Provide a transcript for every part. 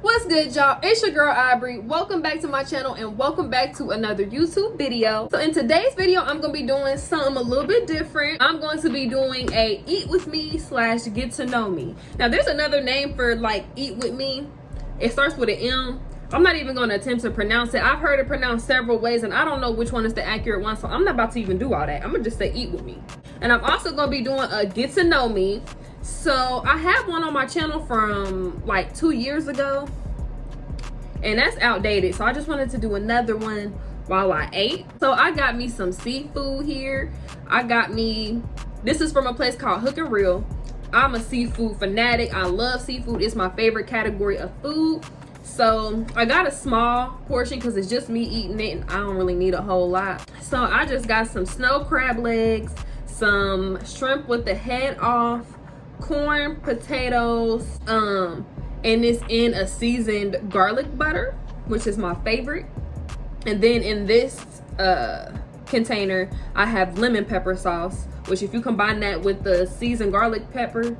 What's good, y'all? It's your girl Aubrey. Welcome back to my channel and welcome back to another YouTube video. So in today's video, I'm gonna be doing something a little bit different. I'm going to be doing a eat with me / get to know me. Now there's another name for like eat with me. It starts with an M. I'm not even going to attempt to pronounce it. I've heard it pronounced several ways and I don't know which one is the accurate one, so I'm not about to even do all that. I'm gonna just say eat with me. And I'm also gonna be doing a get to know me. So I have one on my channel from like 2 years ago and that's outdated, so I just wanted to do another one while I ate. So I got me some seafood here. This is from a place called Hook and Reel. I'm a seafood fanatic. I love seafood. It's my favorite category of food. So I got a small portion because it's just me eating it and I don't really need a whole lot. So I just got some snow crab legs, some shrimp with the head off, corn, potatoes, and it's in a seasoned garlic butter, which is my favorite. And then in this container I have lemon pepper sauce, which if you combine that with the seasoned garlic butter,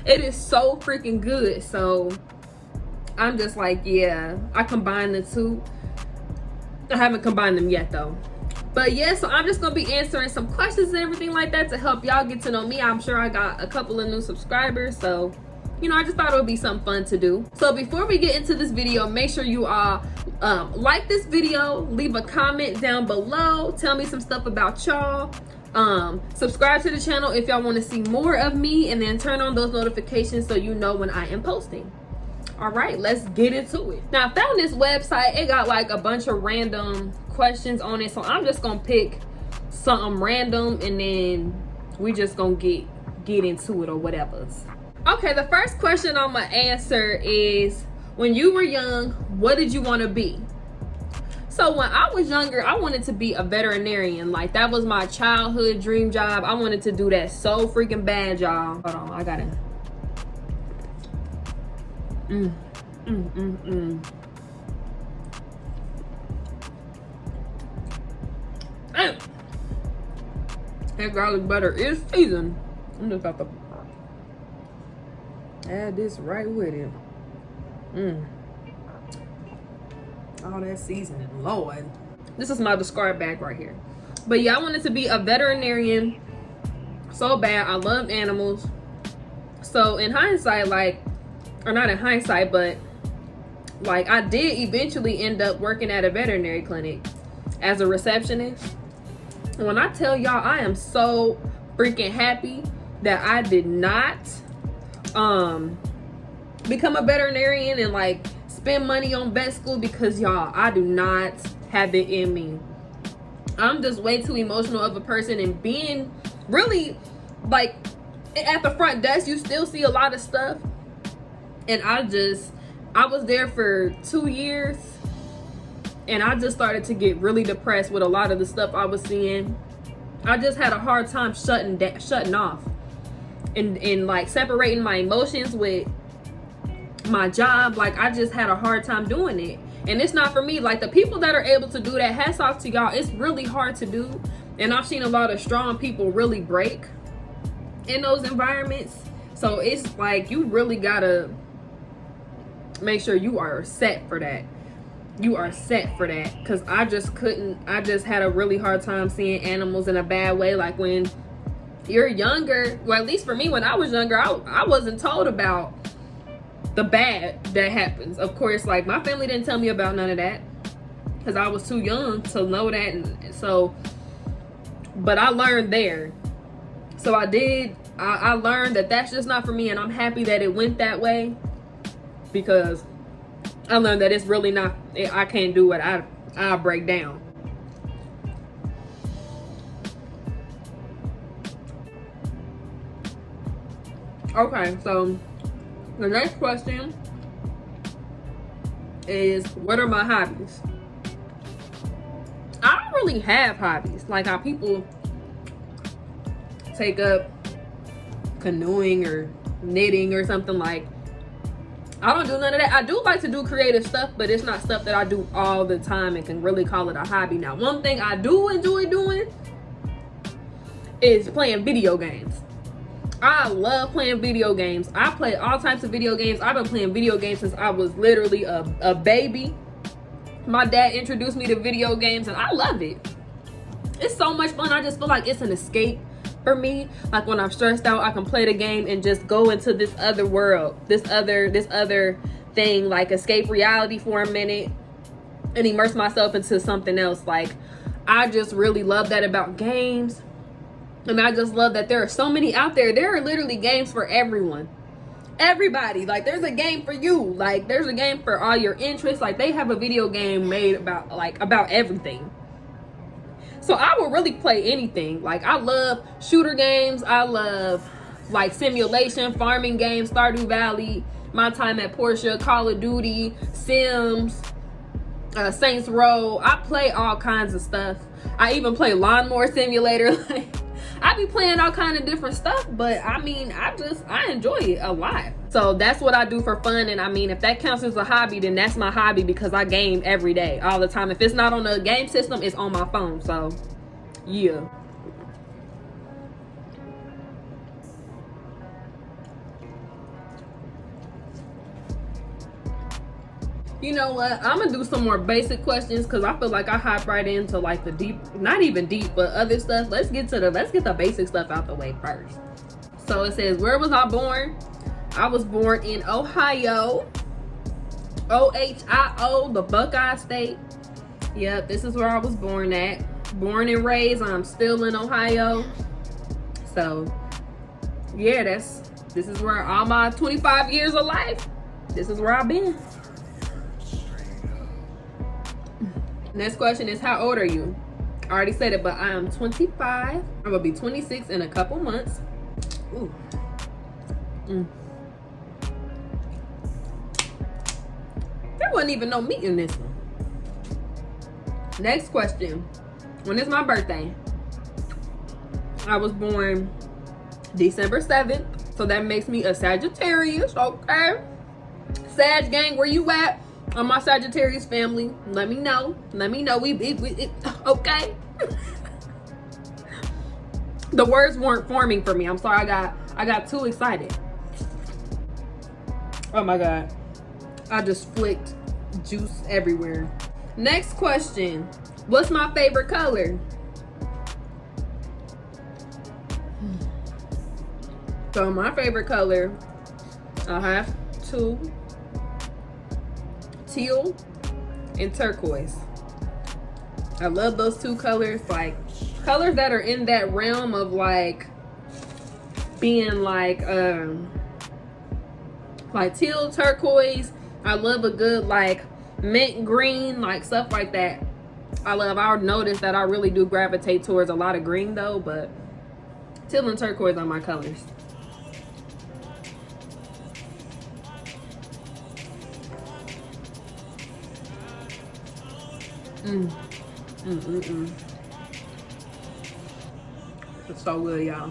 it is so freaking good. So I'm just like, yeah, I combined the two. I haven't combined them yet though. But yeah, so I'm just gonna be answering some questions and everything like that to help y'all get to know me. I'm sure I got a couple of new subscribers, so you know, I just thought it would be something fun to do. So before we get into this video, make sure you all like this video, leave a comment down below, tell me some stuff about y'all. Subscribe to the channel if y'all want to see more of me, and then turn on those notifications so you know when I am posting. All right, let's get into it. Now I found this website. It got like a bunch of random questions on it, so I'm just gonna pick something random and then we just gonna get into it or whatever. Okay, the first question I'm gonna answer is, when you were young, what did you want to be? So when I was younger, I wanted to be a veterinarian. Like, that was my childhood dream job. I wanted to do that so freaking bad, y'all. Hold on, I gotta That garlic butter is seasoned. I'm just about to add this right with it. All that seasoning, Lord. This is my discard bag right here. But yeah, I wanted to be a veterinarian so bad. I love animals. So in hindsight, like, or not in hindsight, but like, I did eventually end up working at a veterinary clinic as a receptionist. When I tell y'all, I am so freaking happy that I did not become a veterinarian and like spend money on vet school, because y'all, I do not have it in me. I'm just way too emotional of a person, and being really like at the front desk, you still see a lot of stuff, and I was there for 2 years and I just started to get really depressed with a lot of the stuff I was seeing. I just had a hard time shutting off and like separating my emotions with my job. Like, I just had a hard time doing it, and it's not for me. Like, the people that are able to do that, hats off to y'all. It's really hard to do, and I've seen a lot of strong people really break in those environments. So it's like, you really gotta make sure you are set for that. You are set for that, because I just couldn't. I just had a really hard time seeing animals in a bad way. Like, when you're younger, well, at least for me, when I was younger, I wasn't told about the bad that happens. Of course, like, my family didn't tell me about none of that because I was too young to know that. And so, but I learned there. So I learned that that's just not for me, and I'm happy that it went that way, because I learned that it's really not, I can't do it. I'll break down. Okay, so the next question is, what are my hobbies? I don't really have hobbies. Like how people take up canoeing or knitting or something. Like, I don't do none of that. I do like to do creative stuff, but it's not stuff that I do all the time and can really call it a hobby. Now, one thing I do enjoy doing is playing video games. I love playing video games. I play all types of video games. I've been playing video games since I was literally a baby. My dad introduced me to video games and I love it. It's so much fun. I just feel like it's an escape for me. Like when I'm stressed out, I can play the game and just go into this other world, this other thing, like escape reality for a minute and immerse myself into something else. Like I just really love that about games. And I just love that there are so many out there. There are literally games for everyone. Everybody. Like there's a game for you. Like there's a game for all your interests. Like they have a video game made about everything. So I will really play anything. Like I love shooter games. I love like simulation, farming games, Stardew Valley, My Time at Portia, Call of Duty, Sims, Saints Row. I play all kinds of stuff. I even play Lawnmower Simulator. Like I be playing all kind of different stuff, but I mean, I enjoy it a lot. So that's what I do for fun. And I mean, if that counts as a hobby, then that's my hobby because I game every day, all the time. If it's not on the game system, it's on my phone. So yeah. You know what? I'm gonna do some more basic questions because I feel like I hop right into like the deep, not even deep, but other stuff. Let's get the basic stuff out the way first. So it says, where was I born? I was born in Ohio. OHIO, the Buckeye State. Yep, this is where I was born at. Born and raised. I'm still in Ohio. So yeah, this is where all my 25 years of life, this is where I've been. Next question is, how old are you? I already said it, but I am 25. I'm gonna be 26 in a couple months. Ooh. There wasn't even no meat in this one. Next question. When is my birthday? I was born December 7th. So that makes me a Sagittarius, okay? Sag gang, where you at? On my Sagittarius family, let me know. Let me know. We okay. The words weren't forming for me. I'm sorry. I got too excited. Oh my god. I just flicked juice everywhere. Next question. What's my favorite color? So my favorite color, I have two. Teal and turquoise. I love those two colors, like colors that are in that realm of like being like teal, turquoise. I love a good like mint green, like stuff like that. I've noticed that I really do gravitate towards a lot of green though, but teal and turquoise are my colors. It's so good, y'all.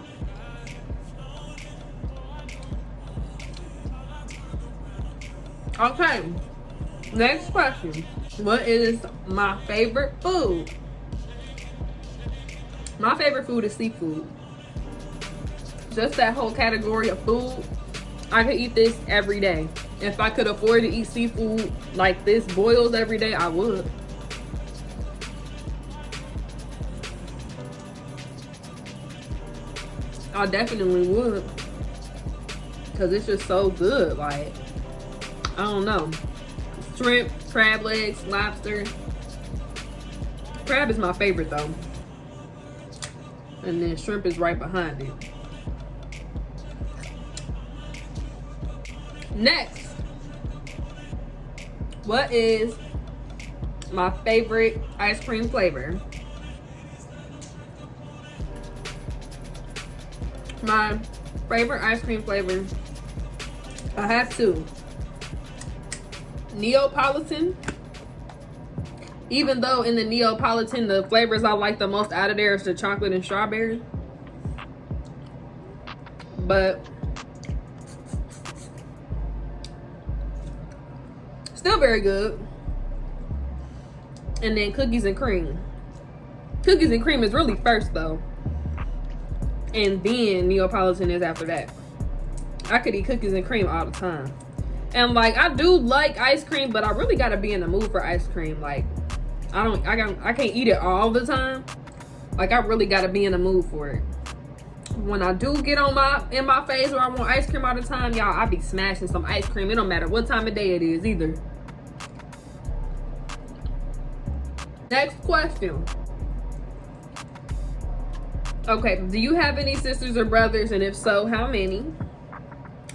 Okay, next question. What is my favorite food? My favorite food is seafood. Just that whole category of food. I could eat this every day. If I could afford to eat seafood like this, boils every day, I would. I definitely would, because it's just so good. Like, I don't know, shrimp, crab legs, lobster. Crab is my favorite though, and then shrimp is right behind it. Next, what is my favorite ice cream flavor? My favorite ice cream flavor, I have two. Neapolitan. Even though in the Neapolitan, the flavors I like the most out of there is the chocolate and strawberry. But still very good. And then cookies and cream. Cookies and cream is really first though. and then Neapolitan is after that. I could eat cookies and cream all the time. And like, I do like ice cream, but I really gotta be in the mood for ice cream. Like, I can't eat it all the time. Like, I really gotta be in the mood for it. When I do get in my phase where I want ice cream all the time, y'all, I be smashing some ice cream. It don't matter what time of day it is either. Next question. Okay, do you have any sisters or brothers? And if so, how many?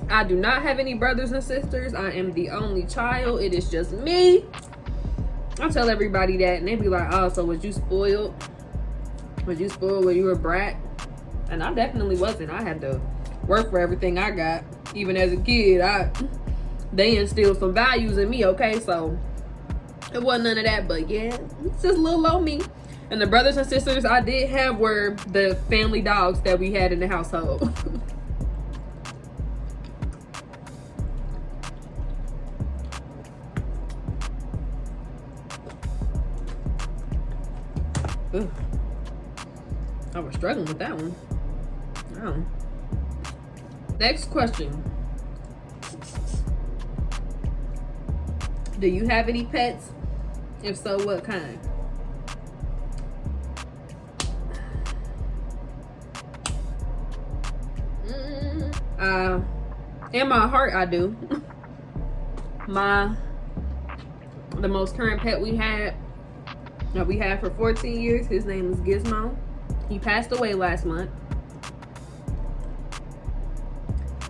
I do not have any brothers and sisters. I am the only child. It is just me. I tell everybody that, and they be like, oh, so was you spoiled? Was you spoiled when you were a brat? And I definitely wasn't. I had to work for everything I got. Even as a kid, they instilled some values in me, okay? So it wasn't none of that, but yeah, it's just little old me. And the brothers and sisters I did have were the family dogs that we had in the household. Ugh. I was struggling with that one. Oh. Next question. Do you have any pets? If so, what kind? In my heart, I do. The most current pet we had for 14 years, his name is Gizmo. He passed away last month.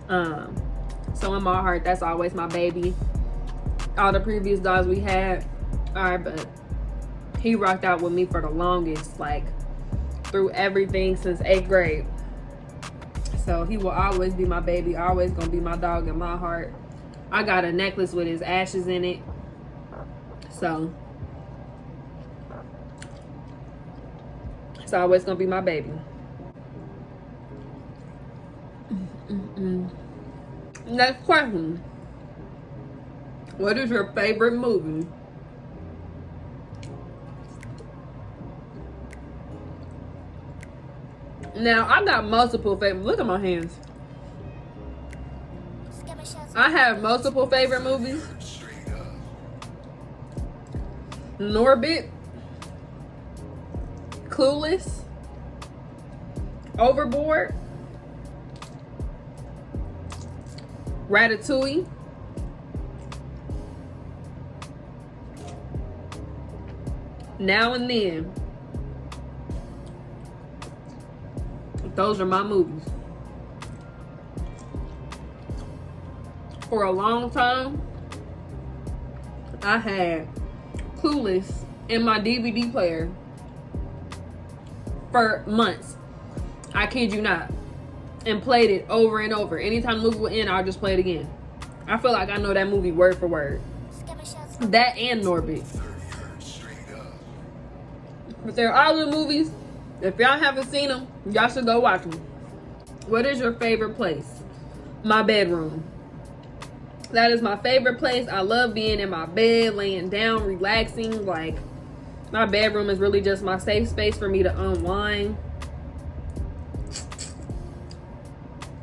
So in my heart, that's always my baby. All the previous dogs we had, but he rocked out with me for the longest, like through everything since 8th grade. So he will always be my baby, always gonna be my dog in my heart. I got a necklace with his ashes in it. So it's always gonna be my baby. Next question. What is your favorite movie? Now, I got multiple favorite. Look at my hands. I have multiple favorite movies. Norbit, Clueless, Overboard, Ratatouille, Now and Then. Those are my movies. For a long time, I had Clueless in my DVD player for months. I kid you not. And played it over and over. Anytime the movie would end, I'll just play it again. I feel like I know that movie word for word. That and Norbit. But there are other movies. If y'all haven't seen them, y'all should go watch them. What is your favorite place? My bedroom. That is my favorite place. I love being in my bed, laying down, relaxing. Like, my bedroom is really just my safe space for me to unwind.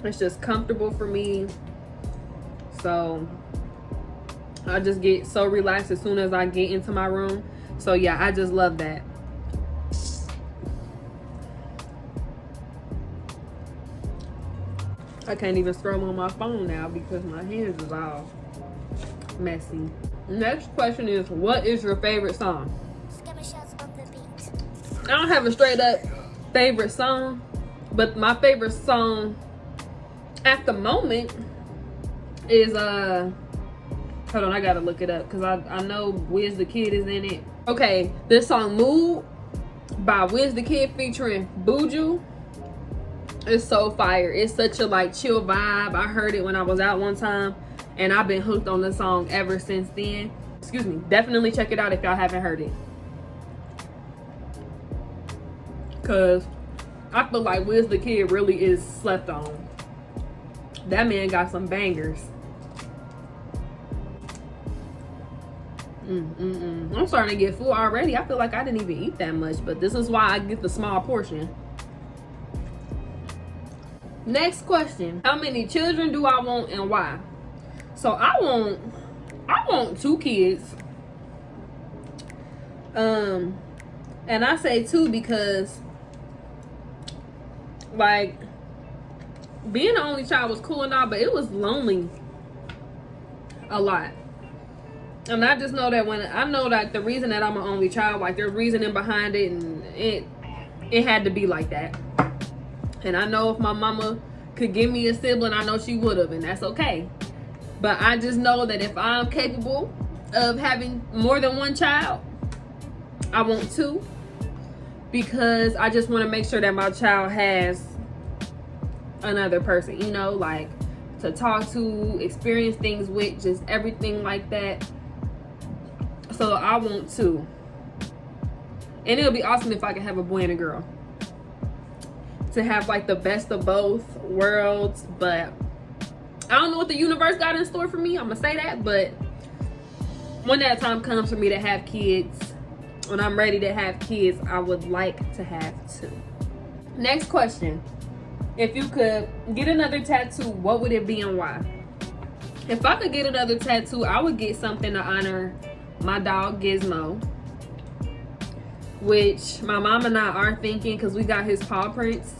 It's just comfortable for me. So I just get so relaxed as soon as I get into my room. So yeah, I just love that. I can't even scroll on my phone now because my hands is all messy. Next question is, what is your favorite song? I don't have a straight up favorite song, but my favorite song at the moment is hold on, I gotta look it up because I know Wiz the Kid is in it. Okay, this song Mood by Wiz the Kid featuring Buju. It's so fire. It's such a like chill vibe. I heard it when I was out one time and I've been hooked on the song ever since then. Excuse me. Definitely check it out if y'all haven't heard it. Cause I feel like Wiz the Kid really is slept on. That man got some bangers. I'm starting to get full already. I feel like I didn't even eat that much, but this is why I get the small portion. Next question. How many children do I want and why? So I want 2 kids. And I say 2 because like being the only child was cool and all, but it was lonely a lot. And I just know that when I know that the reason that I'm an only child, like there's reasoning behind it, and it had to be like that. And I know if my mama could give me a sibling, I know she would have, and that's okay. But I just know that if I'm capable of having more than 1 child, I want 2, because I just want to make sure that my child has another person, you know, like to talk to, experience things with, just everything like that. So I want 2. And it'll be awesome if I can have a boy and a girl, to have like the best of both worlds. But I don't know what the universe got in store for me, I'm gonna say that. But when that time comes for me to have kids, when I'm ready to have kids, I would like to have 2. Next question. If you could get another tattoo, what would it be and why? If I could get another tattoo, I would get something to honor my dog Gizmo, which my mom and I are thinking, because we got his paw prints,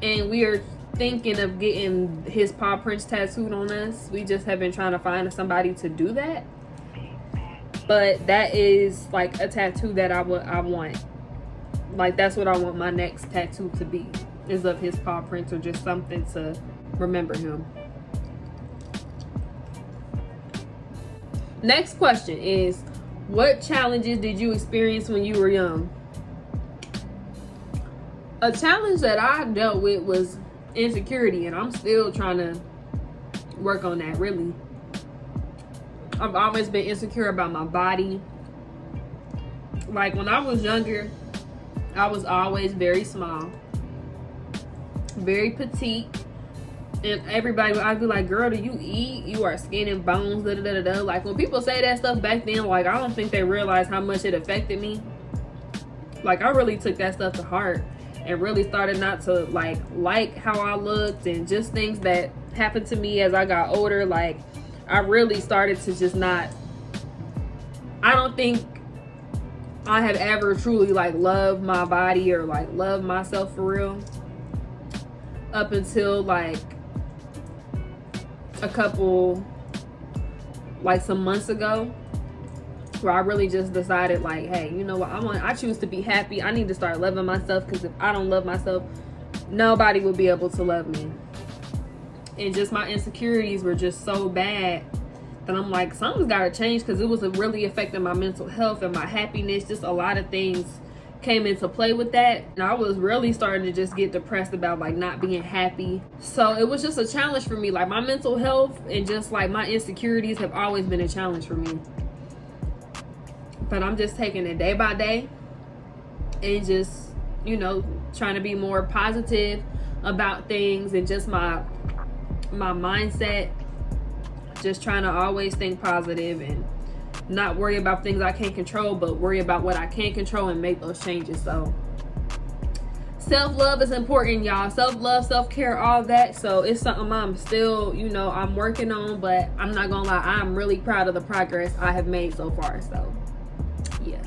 and we are thinking of getting his paw prints tattooed on us. We just have been trying to find somebody to do that. But that is like a tattoo that I want. Like that's what I want my next tattoo to be, is of his paw prints, or just something to remember him. Next question is, what challenges did you experience when you were young? A challenge that I dealt with was insecurity, and I'm still trying to work on that, really. I've always been insecure about my body. Like when I was younger, I was always very small, very petite. And everybody, I'd be like, girl, do you eat? You are skin and bones, da da da da. Like when people say that stuff back then, like I don't think they realized how much it affected me. Like I really took that stuff to heart, and really started not to like how I looked, and just things that happened to me as I got older. Like I really started to just not, I don't think I have ever truly like loved my body or like loved myself for real, up until like a couple, like some months ago, where I really just decided like, hey, you know what, I choose to be happy. I need to start loving myself, because if I don't love myself, nobody will be able to love me. And just my insecurities were just so bad that I'm like, something's got to change, because it was really affecting my mental health and my happiness. Just a lot of things came into play with that, and I was really starting to just get depressed about like not being happy. So it was just a challenge for me. Like my mental health and just like my insecurities have always been a challenge for me, but I'm just taking it day by day, and just, you know, trying to be more positive about things, and just my mindset, just trying to always think positive and not worry about things I can't control, but worry about what I can control and make those changes. So self-love is important, y'all. Self-love, self-care, all that. So it's something I'm still, you know, I'm working on, but I'm not gonna lie, I'm really proud of the progress I have made so far. So yeah,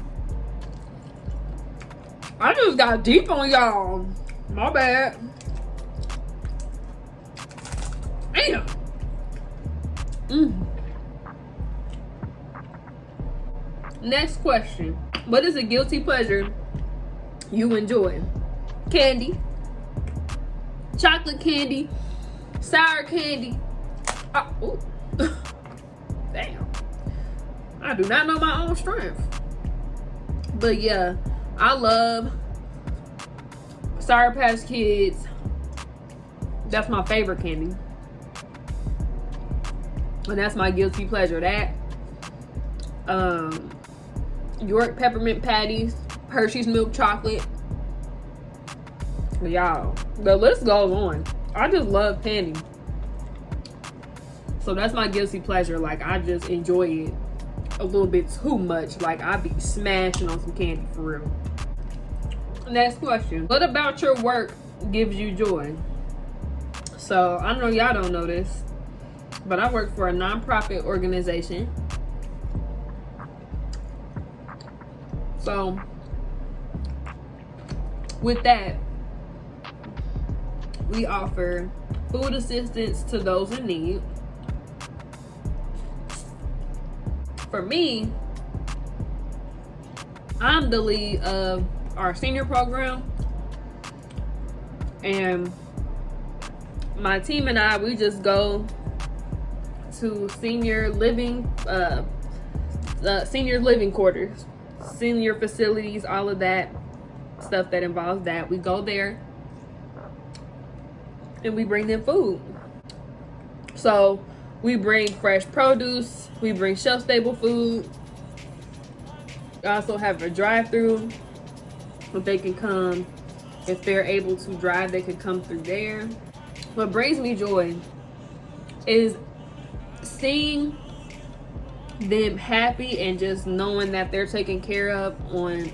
I just got deep on y'all, my bad. Damn. Next question. What is a guilty pleasure you enjoy? Candy, chocolate candy, sour candy. Oh, damn. I do not know my own strength. But yeah, I love Sour Patch Kids. That's my favorite candy. And that's my guilty pleasure. That York peppermint patties, Hershey's milk chocolate. Y'all, the list goes on. I just love candy. So that's my guilty pleasure. Like I just enjoy it a little bit too much. Like I be smashing on some candy for real. Next question. What about your work gives you joy? So I know y'all don't know this, but I work for a nonprofit organization. So with that, we offer food assistance to those in need. For me, I'm the lead of our senior program, and my team and I, we just go to senior living quarters, senior facilities, all of that stuff that involves that. We go there and we bring them food. So we bring fresh produce, we bring shelf stable food. We also have a drive-through, so they can come, if they're able to drive, they can come through there. What brings me joy is seeing them happy and just knowing that they're taken care of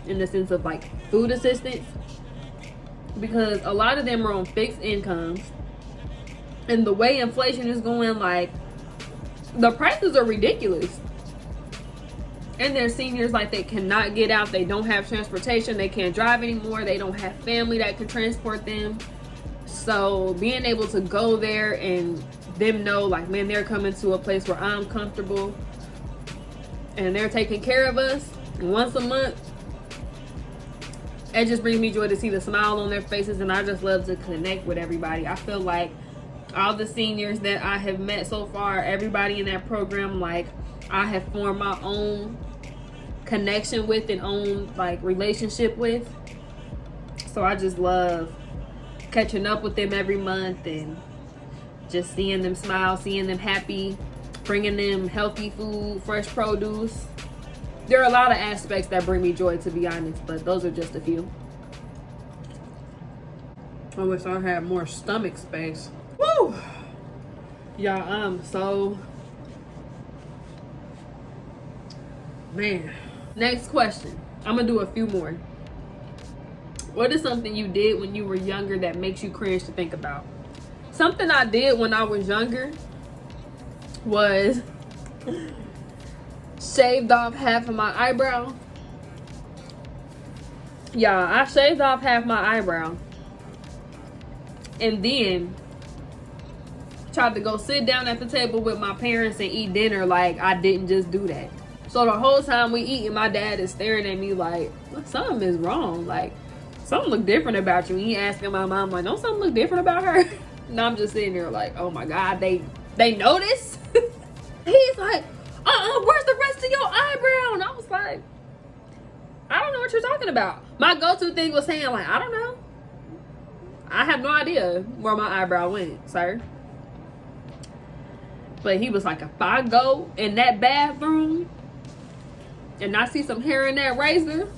in the sense of like food assistance, because a lot of them are on fixed incomes, and the way inflation is going, like, the prices are ridiculous. And they're seniors, like, they cannot get out, they don't have transportation, they can't drive anymore, they don't have family that can transport them. So being able to go there and them know, like, man, they're coming to a place where I'm comfortable and they're taking care of us once a month, it just brings me joy to see the smile on their faces. And I just love to connect with everybody. I feel like all the seniors that I have met so far, everybody in that program, like, I have formed my own connection with and own, like, relationship with. So I just love catching up with them every month and just seeing them smile, seeing them happy, bringing them healthy food, fresh produce. There are a lot of aspects that bring me joy, to be honest, but those are just a few. I wish I had more stomach space. Woo! Y'all, man. Next question. I'm gonna do a few more. What is something you did when you were younger that makes you cringe to think about? Something I did when I was younger was shaved off half of my eyebrow. Yeah, I shaved off half my eyebrow and then tried to go sit down at the table with my parents and eat dinner like I didn't just do that. So the whole time we eating, my dad is staring at me like, something is wrong. Like, something look different about you. And he asking my mom, like, don't something look different about her? And I'm just sitting there like, oh my God, they notice? He's like, where's the rest of your eyebrow? And I was like, I don't know what you're talking about. My go-to thing was saying, like, I don't know. I have no idea where my eyebrow went, sir. But he was like, if I go in that bathroom and I see some hair in that razor,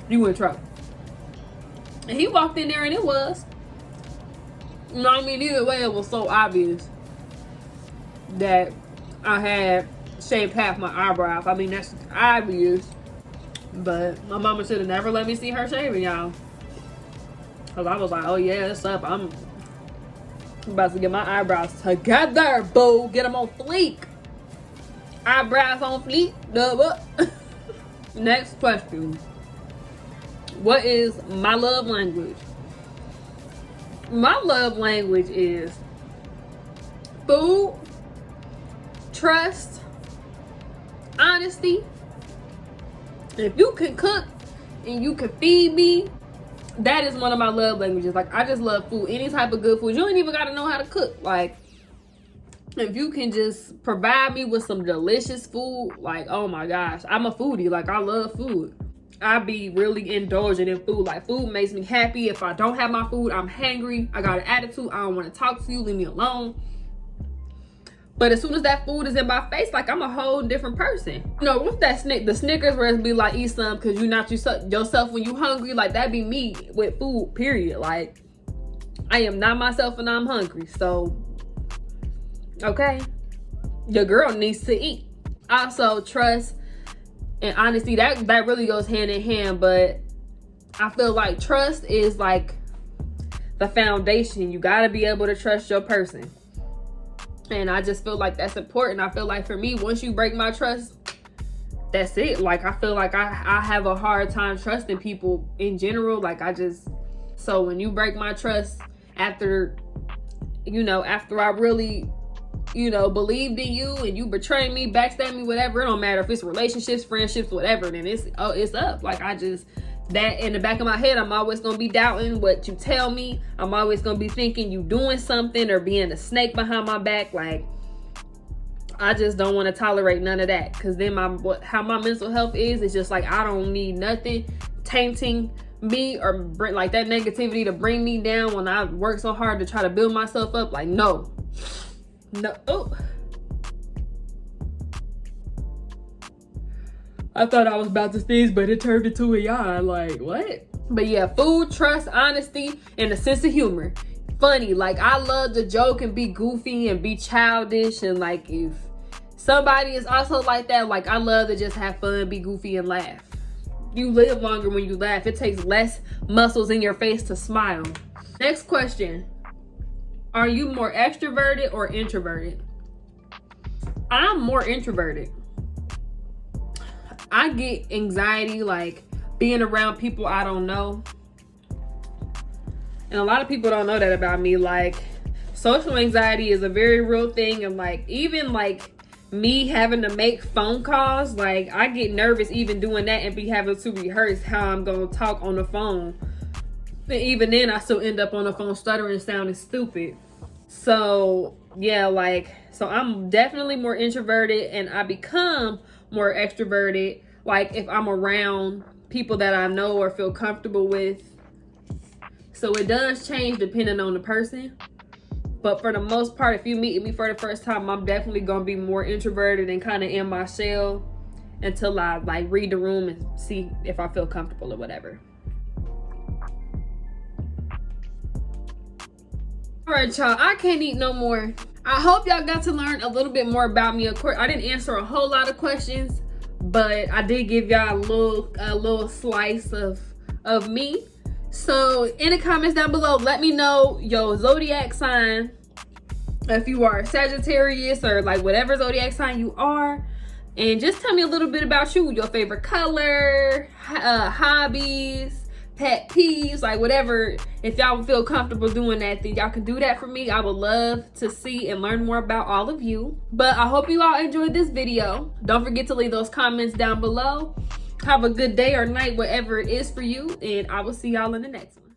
you in trouble. And he walked in there and it was. You know what I mean? Either way, it was so obvious that I had shaved half my eyebrow. I mean, that's obvious. But my mama should have never let me see her shaving, y'all. Because I was like, oh yeah, it's up. I'm about to get my eyebrows together, boo. Get them on fleek. Eyebrows on fleek. Next question. What is my love language? My love language is food, trust, honesty. If you can cook and you can feed me, that is one of my love languages. Like, I just love food. Any type of good food. You don't even got to know how to cook. Like, if you can just provide me with some delicious food, like, oh my gosh, I'm a foodie. Like, I love food. I be really indulgent in food. Like, food makes me happy. If I don't have my food, I'm hangry. I got an attitude. I don't want to talk to you. Leave me alone. But as soon as that food is in my face, like, I'm a whole different person. You know, what's that the Snickers where it's be like, eat some because you not yourself when you hungry? Like, that be me with food, period. Like, I am not myself and I'm hungry. So, okay. Your girl needs to eat. Also, trust and honesty, that really goes hand in hand. But I feel like trust is like the foundation. You got to be able to trust your person. And I just feel like that's important. I feel like for me, once you break my trust, that's it. Like, I feel like I have a hard time trusting people in general. Like, so when you break my trust after I really, believed in you and you betrayed me, backstabbed me, whatever, it don't matter if it's relationships, friendships, whatever, then it's up. Like, that in the back of my head, I'm always going to be doubting what you tell me. I'm always going to be thinking you doing something or being a snake behind my back. Like, I just don't want to tolerate none of that, because then how my mental health is just like, I don't need nothing tainting me or bring like that negativity to bring me down when I work so hard to try to build myself up. Like, no. Oh, I thought I was about to sneeze, but it turned into a yawn. Like, what? But yeah, food, trust, honesty, and a sense of humor. Funny. Like, I love to joke and be goofy and be childish, and like, if somebody is also like that, like, I love to just have fun, be goofy, and laugh. You live longer when you laugh. It takes less muscles in your face to smile. Next question. Are you more extroverted or introverted? I'm more introverted. I get anxiety, like, being around people I don't know. And a lot of people don't know that about me. Like, social anxiety is a very real thing. And like, even like me having to make phone calls, like, I get nervous even doing that and be having to rehearse how I'm going to talk on the phone. And even then, I still end up on the phone stuttering and sounding stupid. So yeah, like, so I'm definitely more introverted, and I become more extroverted, like, if I'm around people that I know or feel comfortable with. So it does change depending on the person. But for the most part, if you meet me for the first time, I'm definitely going to be more introverted and kind of in my shell until I like read the room and see if I feel comfortable or whatever. All right, y'all, I can't eat no more. I hope y'all got to learn a little bit more about me. Of course, I didn't answer a whole lot of questions, but I did give y'all a little slice of me. So in the comments down below, let me know your zodiac sign, if you are Sagittarius or like whatever zodiac sign you are, and just tell me a little bit about you, your favorite color, hobbies, pet peeves, like whatever. If y'all feel comfortable doing that, then y'all can do that for me. I would love to see and learn more about all of you. But I hope you all enjoyed this video. Don't forget to leave those comments down below. Have a good day or night, whatever it is for you, and I will see y'all in the next one.